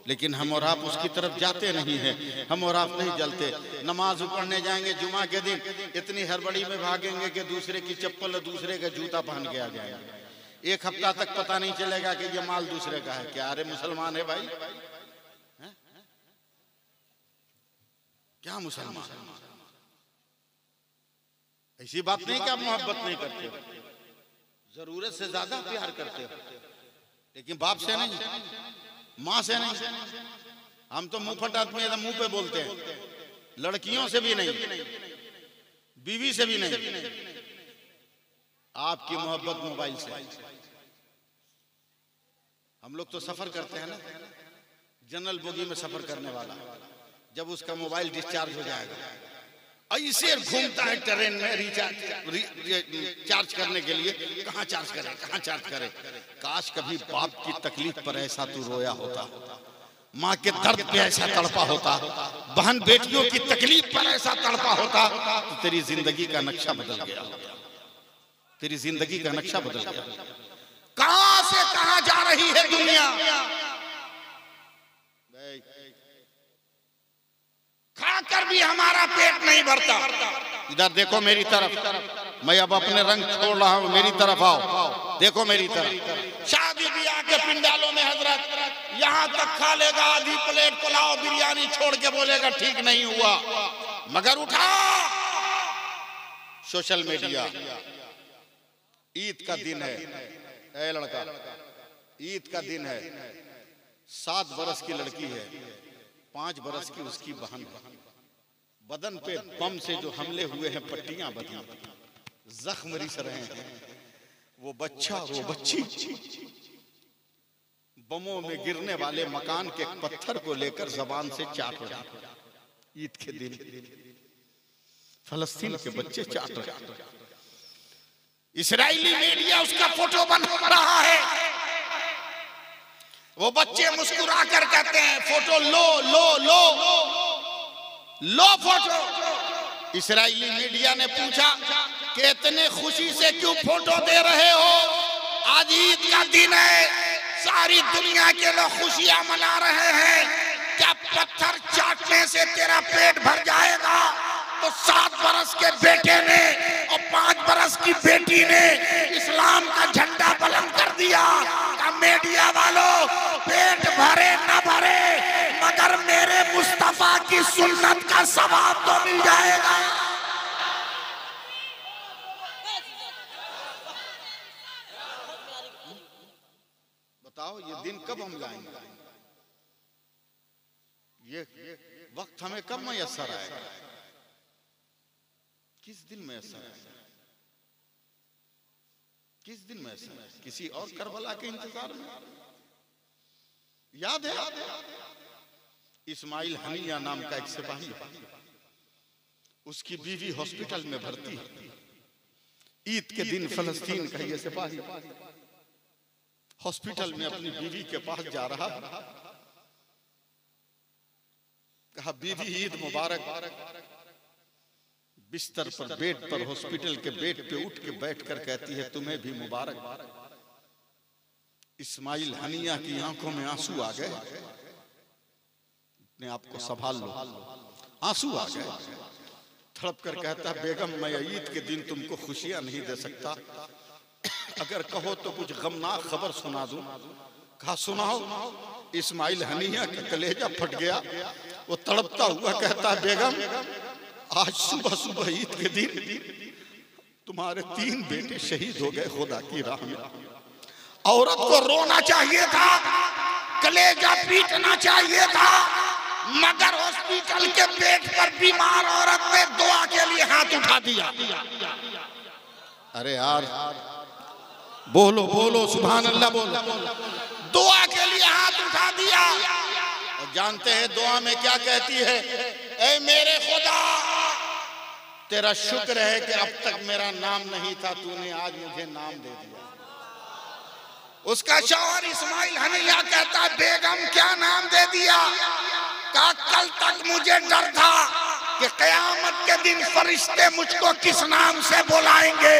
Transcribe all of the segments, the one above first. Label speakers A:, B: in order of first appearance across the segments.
A: लेकिन हम और आप उसकी तरफ जाते नहीं हैं, हम और आप नहीं जलते। नमाज पढ़ने जाएंगे जुमा के दिन, इतनी हड़बड़ी में भागेंगे कि दूसरे की चप्पल और दूसरे का जूता पहन के आ जाएंगे। एक हफ्ता तक पता नहीं चलेगा कि ये माल दूसरे का है। क्या अरे मुसलमान है भाई? क्या मुसलमान? ऐसी बात नहीं कि आप मोहब्बत नहीं करते हो, जरूरत से ज्यादा प्यार करते हो, लेकिन बाप से नहीं, माँ से नहीं। हम तो मुंह फट आदमी एकदम मुंह पे बोलते हैं, लड़कियों से भी नहीं, बीवी से भी नहीं। आपकी मोहब्बत मोबाइल से। हम लोग तो सफर करते हैं ना, जनरल बोगी में सफर करने वाला, जब उसका मोबाइल डिस्चार्ज हो जाएगा ऐसे घूमता है ट्रेन में चार्ज करने के लिए, कहाँ चार्ज करे, कहाँ चार्ज करे। काश कभी बाप की तकलीफ पर ऐसा तू रोया होता, माँ के दर्द पे ऐसा तड़पा होता, बहन बेटियों की तकलीफ पर ऐसा तड़पा होता, तो तेरी जिंदगी का नक्शा बदल गया, तेरी जिंदगी का नक्शा बदल गया। कहां से कहां जा रही है दुनिया। खाकर भी हमारा पेट नहीं भरता। इधर देखो मेरी तरफ, मैं अब अपने रंग छोड़ रहा हूं, मेरी तरफ आओ, देखो मेरी तरफ। शादी ब्याह के पिंडालों में हजरत यहां तक खा लेगा आधी प्लेट पुलाव बिरयानी, छोड़ के बोलेगा ठीक नहीं हुआ। मगर उठा सोशल मीडिया, ईद का दिन है, ए लड़का ईद का दिन है, 7 बरस की लड़की है, 5 बरस की उसकी बहन है, बदन पे बम से जो हमले हुए हैं पट्टियां बंधी, जख्म रिस रहे हैं। वो बच्चा वो बच्ची बमों में गिरने वाले मकान के पत्थर को लेकर जबान से चाट रहे। ईद के दिन फलस्तीन के बच्चे चाट रहे। इस्राएली मीडिया उसका फोटो बना रहा है। वो बच्चे मुस्कुरा कर कहते हैं फोटो लो लो लो लो फोटो। इस्राएली मीडिया ने पूछा कि इतने खुशी से क्यों फोटो दे रहे हो, आज ईद का दिन है, सारी दुनिया के लोग खुशियां मना रहे हैं, क्या पत्थर चाटने से तेरा पेट भर जाएगा? तो 7 बरस के बेटे ने और 5 बरस की बेटी ने इस्लाम का झंडा बुलंद कर दिया। मीडिया वालों, पेट भरे न भरे मगर मेरे मुस्तफा की सुन्नत का सवाब तो मिल जाएगा। बताओ ये दिन कब हम लाएंगे, ये वक्त हमें कब मैसर आएगा, किस दिन मैसर आएगा, किस दिन मैसर आएगा? किसी और करबला के इंतजार में। याद है इस्माइल हनिया नाम का एक सिपाही, उसकी बीवी हॉस्पिटल में भर्ती है। ईद के दिन फलस्तीन का ये सिपाही हॉस्पिटल में अपनी बीवी के पास जा रहा, कहा बीवी ईद मुबारक। बिस्तर पर बेड पर हॉस्पिटल के बेड पे उठ के बैठकर कहती है तुम्हें भी मुबारक। इस्माइल हनिया की आंखों में आंसू आ गए, अपने आप को संभाल लो, आंसू आ गए। तड़प कर कहता बेगम मैं ईद के दिन तुमको खुशियां नहीं दे सकता, अगर कहो तो कुछ गमनाक खबर सुना दूं। कहा सुनाओ। इस्माइल हनिया का कलेजा फट गया, वो तड़पता हुआ कहता बेगम आज सुबह सुबह ईद के दिन तुम्हारे 3 बेटे शहीद हो गए खुदा की राह में। औरत को रोना चाहिए था, कलेजा पीटना चाहिए था, मगर हॉस्पिटल के बेड पर बीमार औरत ने दुआ के लिए हाथ उठा दिया। अरे यार बोलो बोलो सुभान अल्लाह बोलो। दुआ के लिए हाथ उठा दिया। और जानते हैं दुआ में क्या कहती है? ऐ मेरे खुदा तेरा शुक्र है कि अब तक मेरा नाम नहीं था, तूने आज मुझे नाम दे दिया। उसका शौहर इस्माइल हनिया कहता बेगम क्या नाम दे दिया? कहा कल तक मुझे डर था कि कयामत के दिन फरिश्ते मुझको किस नाम से बुलाएंगे,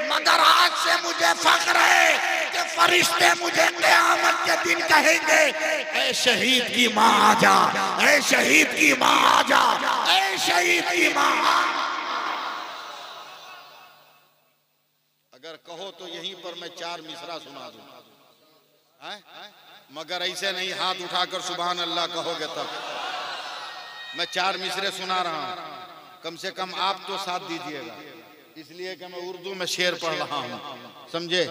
A: मगर आज से मुझे फख्र है कि फरिश्ते मुझे क़यामत के दिन कहेंगे, ऐ शहीद की माँ आजा, ऐ शहीद की माँ आजा, ऐ शहीद की माँ। अगर कहो तो यहीं पर मैं 4 मिसरा सुना दूं, मगर ऐसे नहीं हाथ उठाकर सुभान अल्लाह कहोगे तब। मैं 4 मिसरे सुना रहा हूं, कम से कम आप तो साथ दीजिएगा, इसलिए कि मैं उर्दू में शेर पढ़ रहा हूं, समझे?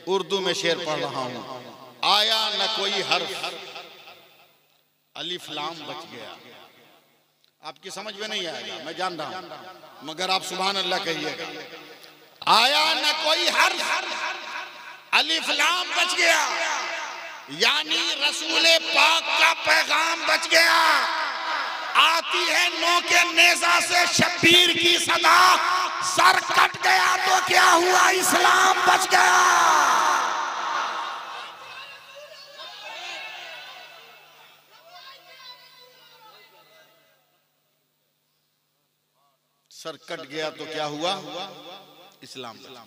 A: उर्दू में शेर पढ़ रहा हूं। आया न कोई हर्फ, अलिफ लाम बच गया। आपकी समझ में नहीं आएगा, मैं जान रहा हूं, मगर आप सुभान अल्लाह कहिएगा। आया न कोई हर्फ, अलिफ लाम बच गया, यानी रसूले पाक का पैगाम बच गया। आती है नो के नेजा से शब्बीर की सदा, सर कट गया तो क्या हुआ, इस्लाम बच गया। सर कट गया तो क्या हुआ, इस्लाम बच गया।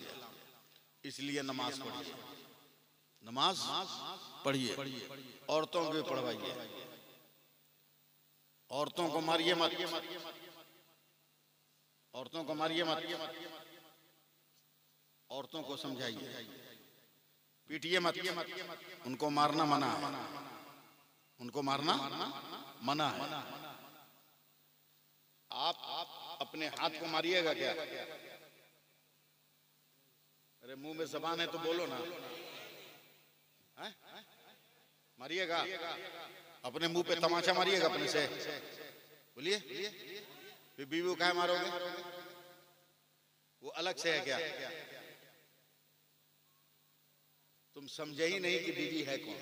A: इसलिए नमाज पढ़िए, नमाज पढ़िए, औरतों को पढ़वाइए, औरतों को मारिए मत, औरतों को मारिए मत, औरतों को समझाइए, पीटिए मत, उनको मारना मना है, उनको मारना मना है। आप अपने हाथ को मारिएगा क्या? अरे मुंह में ज़बान है तो बोलो ना, मारिएगा? अपने मुंह पे तमाचा मारिएगा अपने से, बोलिए। फिर बीवी को काहे मारोगे? वो अलग से है क्या? तुम समझे ही नहीं कि बीवी है कौन।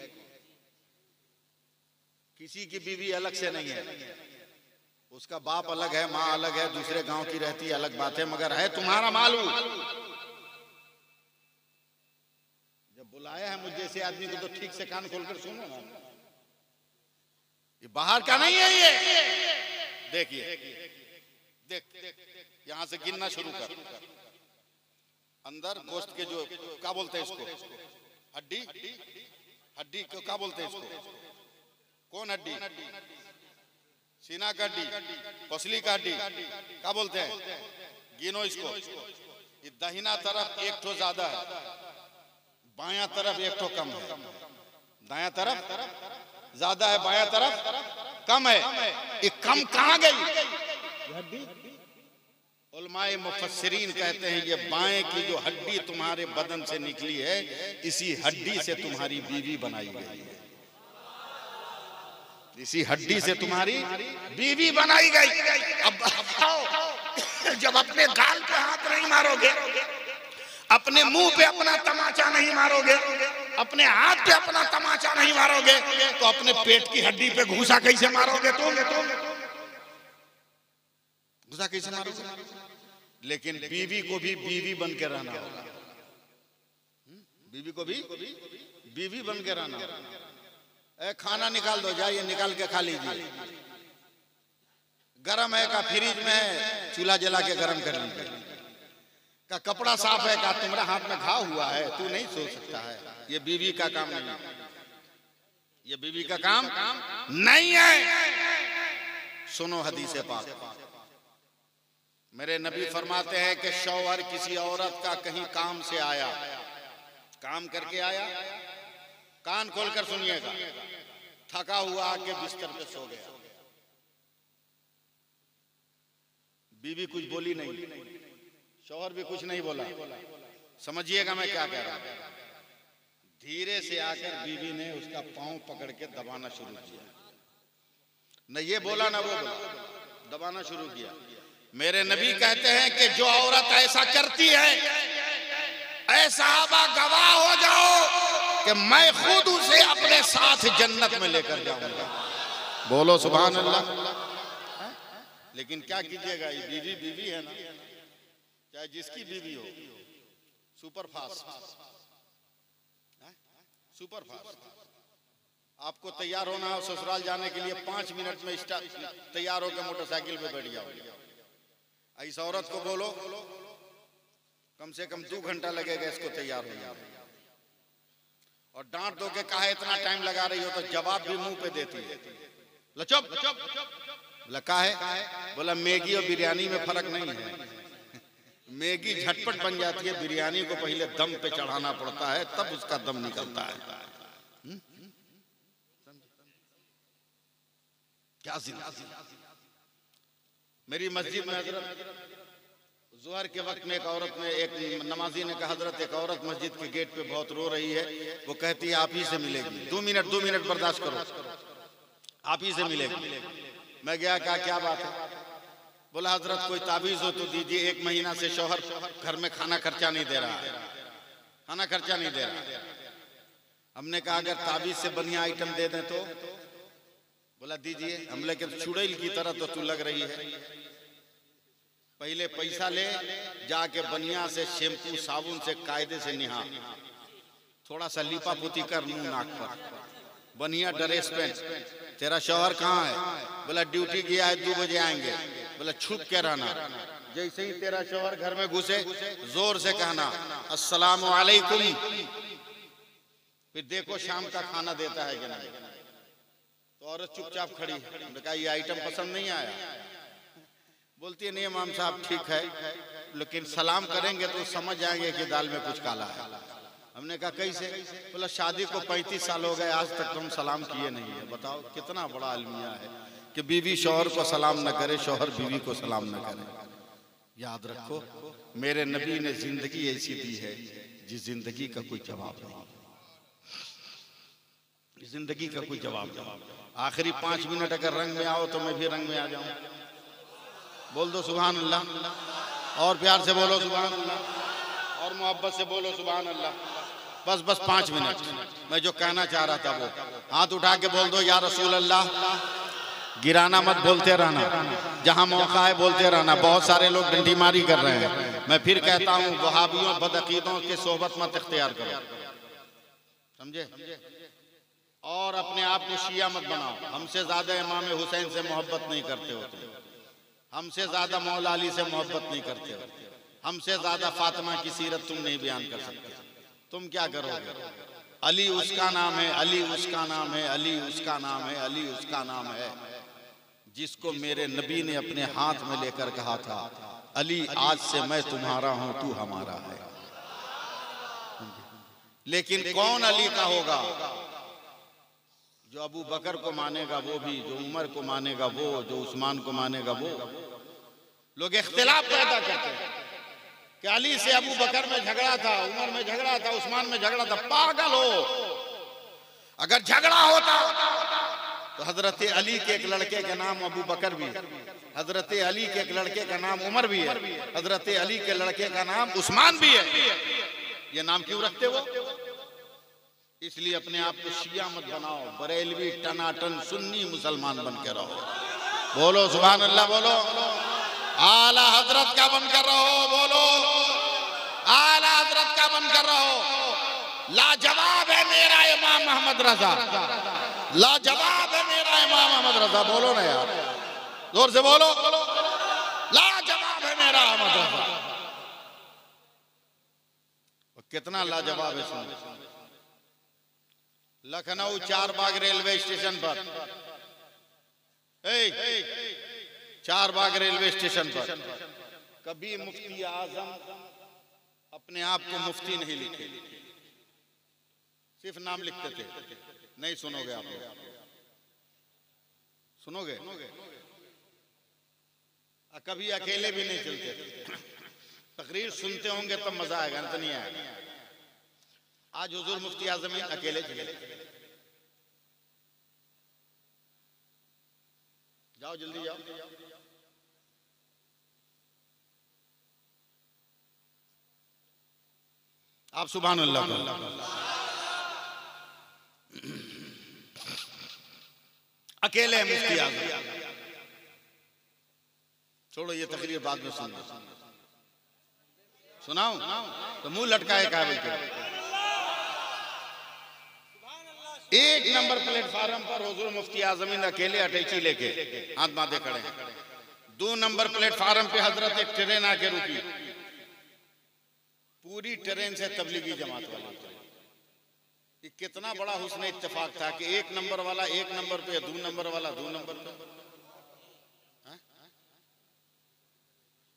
A: किसी की बीवी अलग से नहीं है, उसका बाप अलग है, माँ अलग है, दूसरे गांव की रहती अलग बात है, मगर है तुम्हारा मालूम। जब बुलाया है मुझ जैसे आदमी को तो ठीक से कान खोलकर सुनो ना, ये बाहर का नहीं है। ये देखिए, देख यहां से गिनना शुरू कर। अंदर गोश्त के जो क्या बोलते हैं इसको, हड्डी, हड्डी को क्या बोलते हैं इसको? कौन हड्डी? सीना का हड्डी, पसली का हड्डी, क्या बोलते हैं? गिनो इसको। ये दाहिना तरफ एक ठो ज्यादा है, बायां तरफ एक ठो कम है। दायां तरफ ज्यादा है, बायां तरफ कम है। ये कम कहां गई? उलमाए मुफस्सिरीन कहते हैं ये बाएं की जो हड्डी तुम्हारे बदन से निकली है, इसी हड्डी से तुम्हारी बीवी बनाई गई है, इसी हड्डी से तुम्हारी बीवी बनाई गई। अब जब अपने गाल पे हाथ नहीं मारोगे, अपने मुंह पे अपना तमाचा नहीं मारोगे, अपने हाथ पे अपना तमाचा नहीं मारोगे, तो अपने पेट की हड्डी पे घूसा कैसे मारोगे? तुम घूसा कैसे मारोगे? लेकिन बीवी को भी बीवी बन के रहना होगा, बीवी को भी बीवी बन के रहना होगा। खाना निकाल दो, जाइए निकाल के खा लीजिए। गरम है का फ्रिज में है, चूल्हा जला के गरम कर लीजिए। का कपड़ा साफ है का तुम्हारा हाथ में घाव हुआ है, तू नहीं सो सकता है। ये बीवी का काम नहीं है, ये बीवी का काम नहीं है। सुनो हदीस पाक, मेरे नबी फरमाते हैं कि शौहर किसी औरत का कहीं काम से आया, काम करके आया, कान खोलकर सुनिएगा, थका हुआ आके बिस्तर पे सो गया, बीवी कुछ बोली नहीं, शौहर भी कुछ नहीं बोला। समझिएगा मैं क्या कह रहा हूं। धीरे से आकर बीवी ने उसका पांव पकड़ के दबाना शुरू किया, न ये बोला ना वो बोला, दबाना शुरू किया। मेरे नबी कहते हैं कि जो औरत ऐसा करती है, ऐसा गवाह हो जाओ कि मैं खुद उसे अपने साथ जन्नत में लेकर जाऊंगा। बोलो सुभान अल्लाह। लेकिन क्या कीजिएगा, ये बीवी बीवी है ना, चाहे जिसकी बीवी हो, सुपर फास्ट, सुपर फास्ट। आपको तैयार होना हो ससुराल जाने के लिए, 5 मिनट में तैयार होकर मोटरसाइकिल पे बैठ जाओगे। इस औरत को बोलो कम से कम 2 घंटा लगेगा इसको तैयार होने में। और डांट दो के कहा इतना टाइम लगा रही हो, तो जवाब भी मुंह पे देती है, चुप। बोला काहे? बोला मैगी और बिरयानी में फर्क नहीं है। मैगी झटपट बन जाती है, बिरयानी को पहले दम पे चढ़ाना पड़ता है, तब उसका दम निकलता है। क्या मेरी मस्जिद में हजरत ज़ोहर के वक्त में एक औरत ने, एक नमाजी ने कहा, हजरत एक औरत मस्जिद के गेट पे बहुत रो रही है, वो कहती है आप ही से मिलेगी, 2 मिनट बर्दाश्त करो, आप ही से मिलेगी। मैं गया, कहा क्या बात है? बोला हजरत कोई ताबीज हो तो दीजिए, 1 महीना से शौहर घर में खाना खर्चा नहीं दे रहा है, खाना खर्चा नहीं दे रहा। हमने कहा अगर ताबीज से बढ़िया आइटम दे दें तो? बोला दीजिए। हम लेकिन चुड़ैल की तरह तो तू लग रही है, पहले पैसा ले, जाके बढ़िया से शैम्पू साबुन से कायदे से नहा, थोड़ा सा लिपा पुती कर मुंह नाक पर, बढ़िया ड्रेस पहन। तेरा शौहर कहाँ है? बोला ड्यूटी गया है, 2 बजे आएंगे। बोला छुप के रहना, जैसे ही तेरा शौहर घर में घुसे जोर से कहना अस्सलामु अलैकुम, फिर देखो शाम का खाना देता है कि नहीं। तो औरत चुपचाप खड़ी है। कहा ये आइटम पसंद नहीं आया? बोलती है नहीं इमाम साहब ठीक है, लेकिन सलाम करेंगे तो समझ जाएंगे कि दाल में कुछ काला है। हमने कहा कैसे? बोला शादी को 35 साल हो गए, आज तक तुम सलाम किए नहीं है। बताओ कितना बड़ा अलमिया है कि बीवी शौहर को सलाम न करे, शौहर बीवी को सलाम न करे। याद रखो मेरे नबी ने जिंदगी ऐसी दी है जिस जिंदगी का कोई जवाब नहीं, जिंदगी का कोई जवाब नहीं। आखिरी 5 मिनट अगर रंग में आओ तो मैं भी रंग में आ जाऊं। बोल दो सुभान अल्लाह, और प्यार से बोलो सुभान अल्लाह, और मोहब्बत से बोलो सुभान अल्लाह। बस 5 मिनट। मैं जो कहना चाह रहा था वो हाथ उठा के बोल दो या रसूल अल्लाह। गिराना मत, बोलते रहना, जहां मौका है बोलते रहना। बहुत सारे लोग डंडी मारी कर रहे हैं। मैं फिर कहता हूं वहाबियों बदअकीदों के सोहबत मत इख्तियार करो, समझे? और अपने आप को शिया मत बनाओ। हमसे ज्यादा इमाम हुसैन से मोहब्बत नहीं करते हो तुम, हमसे ज्यादा मौला अली से मोहब्बत नहीं करते हो, हमसे ज्यादा फातिमा की सीरत तुम नहीं बयान कर सकते। तुम क्या करोगे? अली उसका नाम है, अली उसका नाम है, अली उसका नाम है, अली उसका नाम है, जिसको मेरे नबी ने अपने हाथ में लेकर कहा था अली आज से मैं तुम्हारा हूं, तू हमारा है। लेकिन कौन अली का होगा? जो अबू बकर को मानेगा वो भी, जो उमर को मानेगा वो, जो उस्मान को मानेगा वो। लोग इख्तिलाफ पैदा करते हैं कि अली से अबू बकर में झगड़ा था, उमर में झगड़ा था, उस्मान में झगड़ा था। पागल हो, अगर झगड़ा होता तो हजरत अली के एक लड़के का नाम अबू बकर भी है, हजरत अली के एक लड़के का नाम उमर भी है, हजरत अली के लड़के का नाम उस्मान भी है। ये नाम क्यों रखते हो? इसलिए अपने आप को शिया मत बनाओ, बरेलवी टनाटन सुन्नी मुसलमान बन के रहो। बोलो सुभान अल्लाह, बोलो आला हजरत का बनकर रहो, बोलो आला हजरत का बनकर रहो। लाजवाब है मेरा इमाम मोहम्मद रजा, लाजवाब है मेरा इमाम मोहम्मद रजा। बोलो ना यार, जोर से बोलो, लाजवाब है मेरा अहमद रजा। कितना लाजवाब है सुन। लखनऊ 4 बाग रेलवे स्टेशन पर, 4 बाग रेलवे स्टेशन पर कभी मुफ्ती आजम अपने आप को मुफ्ती नहीं लिखे, सिर्फ नाम लिखते थे। नहीं सुनोगे आप लोग, सुनोगे? कभी अकेले भी नहीं चलते थे। तकरीर सुनते होंगे तब मजा आएगा, तो नहीं आएगा। आज हुजूर मुफ्ती आजम अकेले चले। जाओ जल्दी जाओ। आप सुभान अल्लाह। अकेले मुफ्ती आजम। छोड़ो ये तकरीर बाद में सुन लो। सुनाओ तो मुंह लटकाए काबिल के। 1 नंबर प्लेटफार्म पर हुजूर मुफ्ती आजमीन अकेले अटैची लेके हाथ बांधे खड़े हैं। 2 नंबर प्लेटफार्म पे हजरत एक ट्रेन आके रुकी, पूरी ट्रेन से तबलीगी जमात वाले उतरे। कि कितना बड़ा हुस्न इत्तेफाक था कि एक नंबर वाला एक नंबर पे, दो नंबर वाला दो नंबर पे,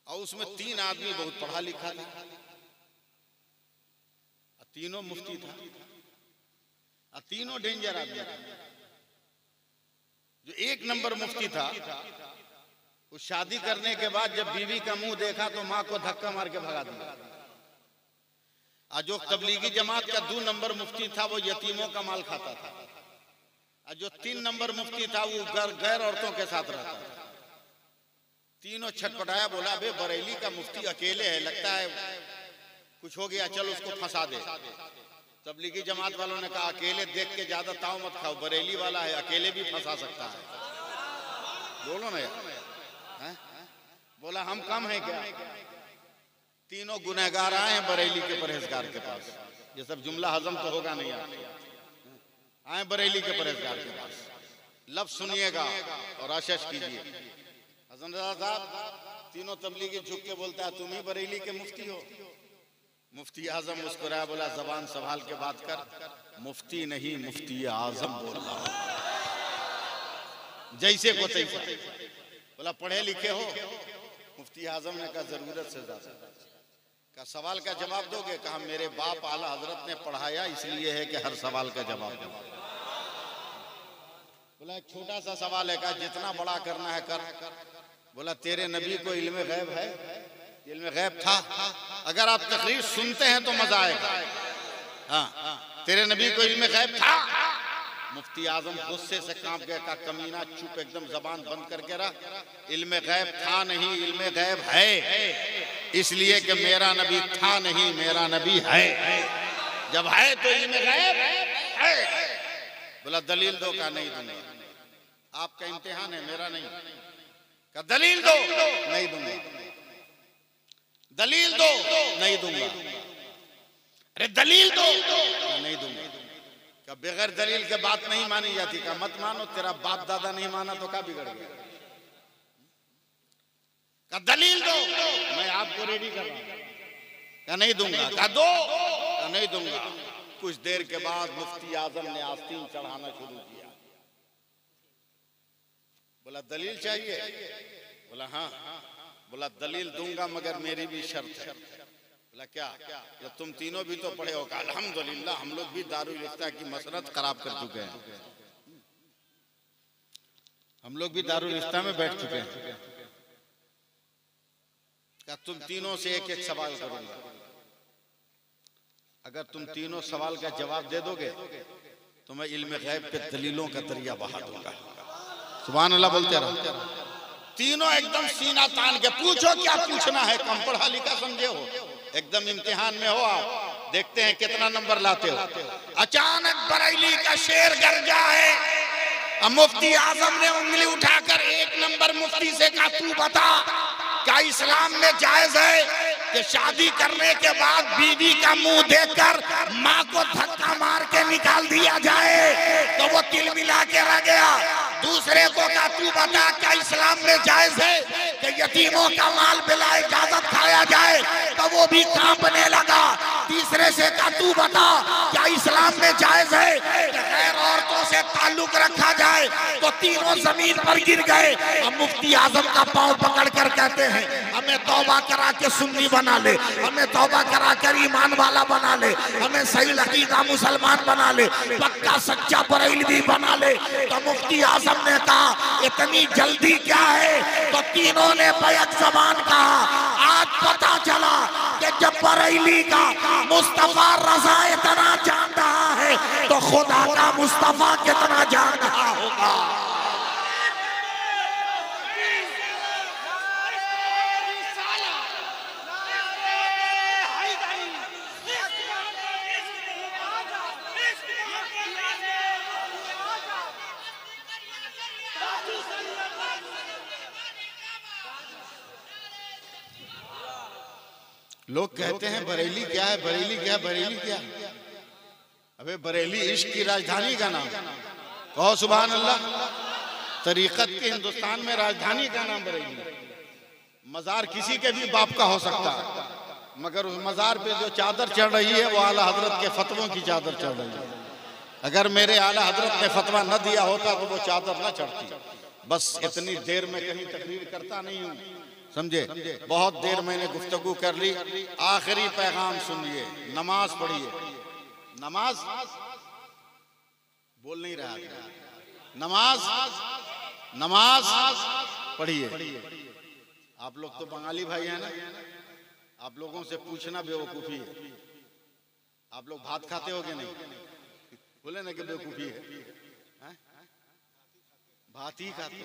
A: और उसमें 3 आदमी बहुत पढ़ा लिखा था, तीनों मुफ्ती था, और तीनों डेंजर आदमी था। जो 1 नंबर मुफ्ती था, उस शादी करने के बाद जब बीवी का मुंह देखा तो माँ को धक्का मार के भगा दिया। और जो तबलीगी जमात का 2 नंबर मुफ्ती था वो यतीमों का माल खाता था, और जो 3 नंबर मुफ्ती था वो गैर औरतों के साथ रहता था। तीनों छटपटाया, बोला बे बरेली का मुफ्ती अकेले है, लगता है कुछ हो गया, चल उसको फंसा दे। तबलीगी जमात वालों ने कहा अकेले देख के ज्यादा ताव मत खाओ, बरेली वाला है, अकेले भी फंसा सकता है। बोलो ना यार, बोला हम कम हैं क्या? तीनों गुनहगार आए हैं बरेली के परहेजगार के पास। ये सब जुमला हजम तो होगा नहीं, आए बरेली के परहेजगार के पास। लफ्ज सुनिएगा और आशीष कीजिए। हसन रजा साहब, तीनों तबलीगी झुक के बोलता है तुम ही बरेली के मुफ्ती हो? मुफ्ती आजम मुस्कुराया, बोला जबान संभाल के बात कर, मुफ्ती नहीं मुफ्ती आजम बोल रहा हूं, जैसे को तैसा। बोला पढ़े लिखे हो? मुफ्ती आजम ने कहा जरूरत से ज्यादा। का सवाल का जवाब दोगे? कहा मेरे बाप आला हजरत ने पढ़ाया, इसलिए है कि हर सवाल का जवाब दो। बोला एक छोटा सा सवाल है, कहा जितना बड़ा करना है कर। बोला तेरे नबी को इल्म गैब है? इल्म गैब था? अगर आप तकरीर सुनते हैं तो मजा आएगा। हाँ, तेरे नबी को इल्म गैब था? मुफ्ती आजम गुस्से से कांप गया, का कमीना चुप, एकदम जबान बंद करके रहा। इल्म गैब था नहीं, इल्म गैब है, इसलिए कि मेरा नबी था नहीं, मेरा नबी है। जब है तो इल्म गैब है। बोला दलील दो? का नहीं दूंगा, आपका इम्तिहान है, मेरा नहीं। का दलील दो? नहीं दूंगा। दलील दो? नहीं दूंगा। अरे दलील दो? नहीं दूंगा। का बगैर दलील के बात नहीं मानी जाती। का मत मानो, तेरा बाप दादा नहीं माना तो क्या बिगड़ गया? का दलील दो? मैं आपको रेडी कर रहा हूं। का नहीं दूंगा। का दो? का नहीं दूंगा। कुछ देर के बाद मुफ्ती आजम ने आस्तीन चढ़ाना शुरू किया। बोला दलील चाहिए? बोला हाँ। बोला दलील दूंगा मगर मेरी भी शर्त है। बोला क्या? या तुम तीनों भी तो पढ़े हो? का अल्हम्दुलिल्लाह हम लोग भी दारुल इफ्ता की मसरत खराब कर चुके हैं, हम लोग भी दारुल इफ्ता में बैठ चुके हैं। क्या तुम तीनों से एक एक सवाल करूंगा, अगर तुम तीनों सवाल का जवाब दे दोगे तो मैं इल्म गैब पे दलीलों का दरिया बहा दूंगा। सुभान अल्लाह बोलते रहो। तीनों एकदम सीना तान के पूछो क्या पूछना है, कम पढ़ा लिखा समझे हो, एकदम इम्तिहान में हो आप, देखते हैं कितना नंबर लाते हो। अचानक बरेली का शेर गरजा है। अब मुफ्ती आजम ने उंगली उठाकर 1 नंबर मुफ्ती से कहा तू बता, क्या इस्लाम में जायज है कि शादी करने के बाद बीवी का मुंह देखकर माँ को धक्का मार के निकाल दिया जाए? तो वो तिल मिला के रह गया। दूसरे को कहा तू बता, क्या इस्लाम में जायज है कि यतीमों का माल बिला इजाजत खाया जाए? तो वो भी कांपने लगा। तीसरे से कहा तू बता, क्या इस्लाम में जायज है कि गैर औरतों से ताल्लुक रखा जाए? तो तीनों जमीन पर गिर गए। अब मुफ्ती आजम का पांव पकड़ कर कहते हैं हमें तौबा करा के सुन्नी बना ले, हमें तौबा करा कर ईमान वाला बना ले, हमें सही अकीदा मुसलमान बना ले, पक्का सच्चा बरेलवी बना ले। तो मुफ्ती आजम ने कहा इतनी जल्दी क्या है? तो तीनों ने बैक ज़बान कहा आज पता चला कि जब बरेली का मुस्तफा रजा इतना जान रहा है तो खुदा का मुस्तफा कितना जान रहा होगा। लोग कहते हैं बरेली क्या है, बरेली क्या है, बरेली क्या है? अबे बरेली इश्क की राजधानी का नाम, कहो सुभान अल्लाह। तरीकत के हिंदुस्तान में राजधानी का नाम बरेली। मजार किसी के भी बाप का हो सकता है, मगर उस मजार पे जो चादर चढ़ रही है वो आला हजरत के फतवों की चादर चढ़ रही है। अगर मेरे आला हजरत ने फतवा न दिया होता तो वो चादर न चढ़ती। बस इतनी देर में कहीं तकरीर करता नहीं हूँ, समझे। बहुत देर मैंने गुफ्तगू कर ली। आखिरी पैगाम सुनिए, नमाज पढ़िए। नमाज बोल नहीं रहा, नमाज नमाज पढ़िए। आप लोग तो बंगाली भाई हैं ना, आप लोगों से पूछना बेवकूफी है। आप लोग भात खाते हो कि नहीं? बोले ना कि बेवकूफी है। भात ही खाते,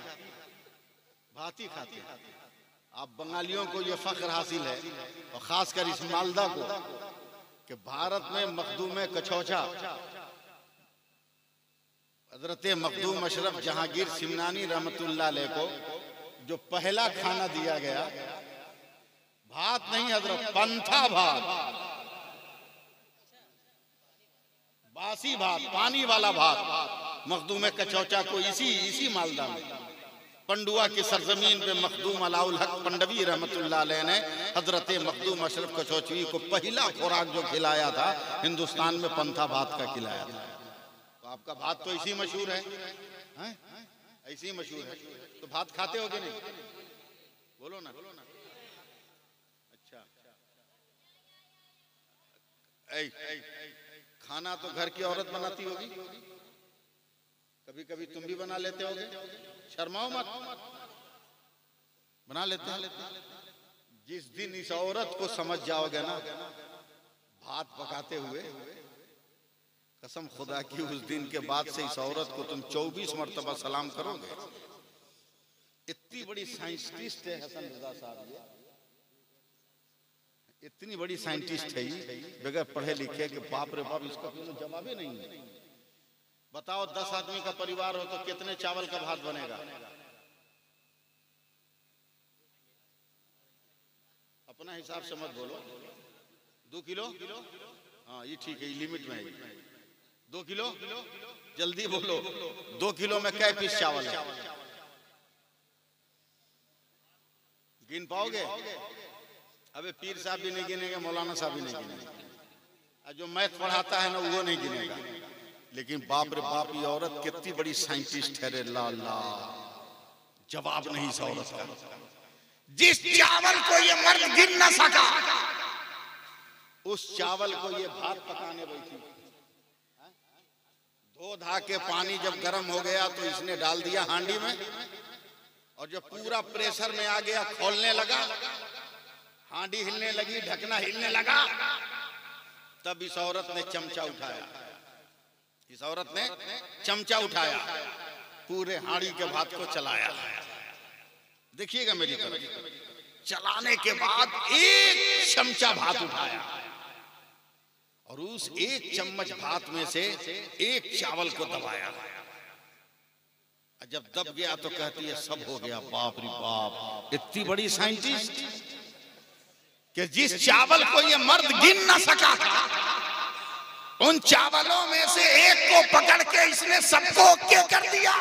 A: भात ही खाते। आप बंगालियों को ये फख्र हासिल है, और खासकर इस मालदा को, कि भारत में मखदूम कछौचा हजरत मखदूम अशरफ जहांगीर सिमनानी रहमतुल्लाह अलैह को जो पहला खाना दिया गया, भात नहीं हजरत, पंथा भात, बासी भात, पानी वाला भात मखदूम कछौचा को इसी मालदा में, पंडुआ की सरजमीन पे मखदूम अलाउल हक पंडवी रहमतुल्लाह अलैह ने हजरत मखदूम अशरफ कछौची को पहला खुराक जो खिलाया था हिंदुस्तान में, पंथा भात का खिलाया था। तो आपका भात तो इसी मशहूर है, ऐसी मशहूर है। तो भात खाते हो कि नहीं? बोलो ना। अच्छा, खाना तो घर की औरत बनाती होगी, कभी कभी तुम भी बना लेते होगे, शर्माओ मत, बना लेते हैं। जिस दिन इस औरत को समझ जाओगे ना भात पकाते हुए, कसम खुदा की उस दिन के बाद से इस औरत को तुम 24 मरतबा सलाम करोगे। इतनी बड़ी साइंटिस्ट है हसन रजा साहब, ये इतनी बड़ी साइंटिस्ट है ये, बगैर पढ़े लिखे कि बाप रे बाप, इसका कोई जवाब ही नहीं है। बताओ 10 आदमी का परिवार हो तो कितने चावल का भात बनेगा? अपना हिसाब से मत बोलो। 2 किलो? हाँ ये ठीक है, लिमिट में है। 2 किलो? जल्दी बोलो। 2 किलो में कै पीस चावल है? गिन पाओगे? अबे पीर साहब भी नहीं गिनेंगे, मौलाना साहब भी नहीं गिनेंगे, जो मैथ पढ़ाता है ना वो नहीं गिनेगा। लेकिन बाप रे बाप, ये औरत कितनी बड़ी साइंटिस्ट है रे लाला, जवाब नहीं इस औरत का। जिस चावल को ये मर्द गिन न सका, उस चावल को ये भात पकाने बैठी। धो धा के पानी जब गर्म हो गया तो इसने डाल दिया हांडी में, और जब पूरा प्रेशर में आ गया, खोलने लगा, हांडी हिलने लगी, ढकना हिलने लगा, तब इस औरत ने चमचा उठाया। इस औरत ने चमचा उठाया, पूरे हांडी के भात को चलाया। देखिएगा मेरी तरफ, चलाने के बाद एक चमचा भात उठाया, और उस एक चम्मच भात में से एक चावल को दबाया। जब दब गया तो कहती है सब हो गया। बाप रे बाप, इतनी बड़ी साइंटिस्ट कि जिस चावल को ये मर्द गिन ना सका था, उन चावलों में से एक को पकड़ के इसने सबको ओके कर दिया।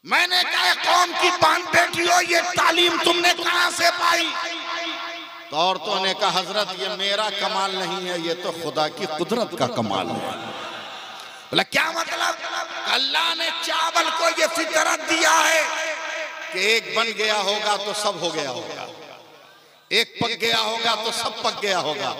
A: मैंने कहा कौम की पान बेटी हो, ये तालीम तुमने कहां से पाई? तो औरतों ने कहा हजरत ये मेरा कमाल नहीं है, ये तो खुदा की कुदरत का कमाल है। बोला क्या मतलब? अल्लाह ने चावल को ये फितरत दिया है कि एक बन गया होगा तो सब हो गया होगा, एक पक गया होगा तो सब पक गया होगा।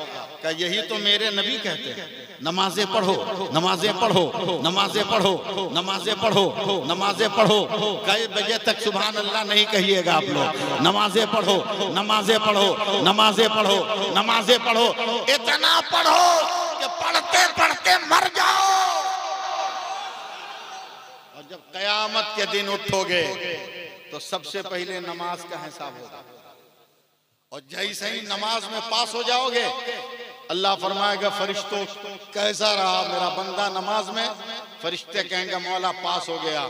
A: क्या यही तो मेरे नबी कहते हैं, नमाजें पढ़ो, नमाजें पढ़ो, नमाजें पढ़ो, नमाजें पढ़ो, नमाजें पढ़ो। कई बजे तक सुभान अल्लाह नहीं कहिएगा आप लोग। नमाजें पढ़ो, नमाजें पढ़ो, नमाजें पढ़ो, नमाजें पढ़ो, इतना पढ़ो कि पढ़ते पढ़ते मर जाओ, और जब कयामत के दिन उठोगे तो सबसे पहले नमाज का हिसाब होगा। और जैसे ही नमाज में पास हो जाओगे, अल्लाह फरमाएगा फरिश्तों कैसा रहा मेरा बंदा नमाज में? फरिश्ते कहेंगे मौला पास हो गया।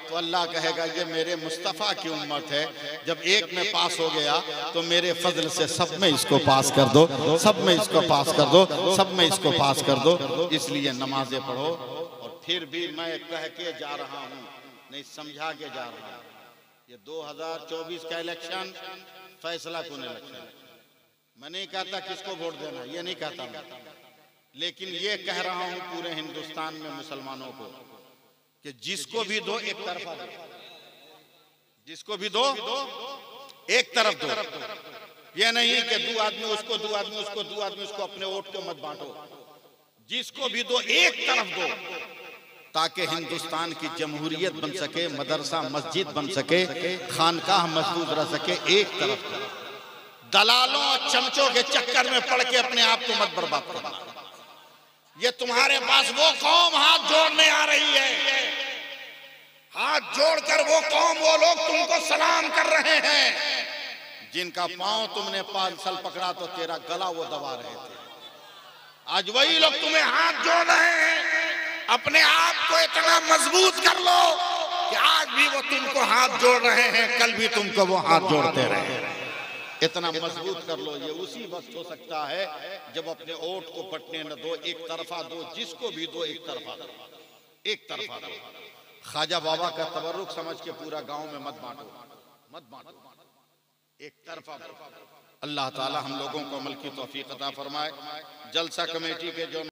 A: तो अल्लाह कहेगा ये मेरे मुस्तफ़ा की उम्मत है, जब एक में पास हो गया तो मेरे फजल से सब में इसको पास कर दो, सब में इसको पास कर दो, सब में इसको पास कर दो। इसलिए नमाजें पढ़ो। और फिर भी मैं कह के जा रहा हूँ, नहीं समझा के जा रहा हूँ, ये 2024 का इलेक्शन फैसला कुन इलेक्शन। मैं नहीं कहता किसको वोट देना, ये नहीं कहता मैं, लेकिन ये कह रहा हूं पूरे हिंदुस्तान में मुसलमानों को कि जिसको भी दो एक तरफा दो, जिसको भी दो एक तरफ दो। ये नहीं कि दो आदमी उसको, दो आदमी उसको, दो आदमी उसको, अपने वोट को मत बांटो। जिसको भी दो एक तरफ दो, ताकि हिंदुस्तान की जमहूरियत बन सके, मदरसा मस्जिद बन सके, खानकाह मजबूत रह सके। एक तरफ दलालों और चमचों के चक्कर में पड़ के अपने आप को मत बर्बाद करना। ये तुम्हारे पास वो कौम हाथ जोड़ने आ रही है, हाथ जोड़कर वो कौम, वो लोग तुमको सलाम कर रहे हैं जिनका पांव तुमने 5 साल पकड़ा तो तेरा गला वो दबा रहे थे। आज वही लोग तुम्हें हाथ जोड़ रहे हैं। अपने आप को इतना मजबूत कर लो कि आज भी वो तुमको हाथ जोड़ रहे हैं, कल भी तुमको वो हाथ जोड़ते रहे। इतना मजबूत कर लो। ये उसी वक्त हो सकता है जब अपने वोट को बंटने न दो, एक तरफा दो। जिसको भी दो एक तरफा दो, एक तरफा दो। ख्वाजा बाबा का तबर्रुक समझ के पूरा गांव में मत बांटो, मत बांटो, एक तरफा दो। अल्लाह ताला हम लोगों को अमल की तौफीक अता फरमाए। जलसा कमेटी के जो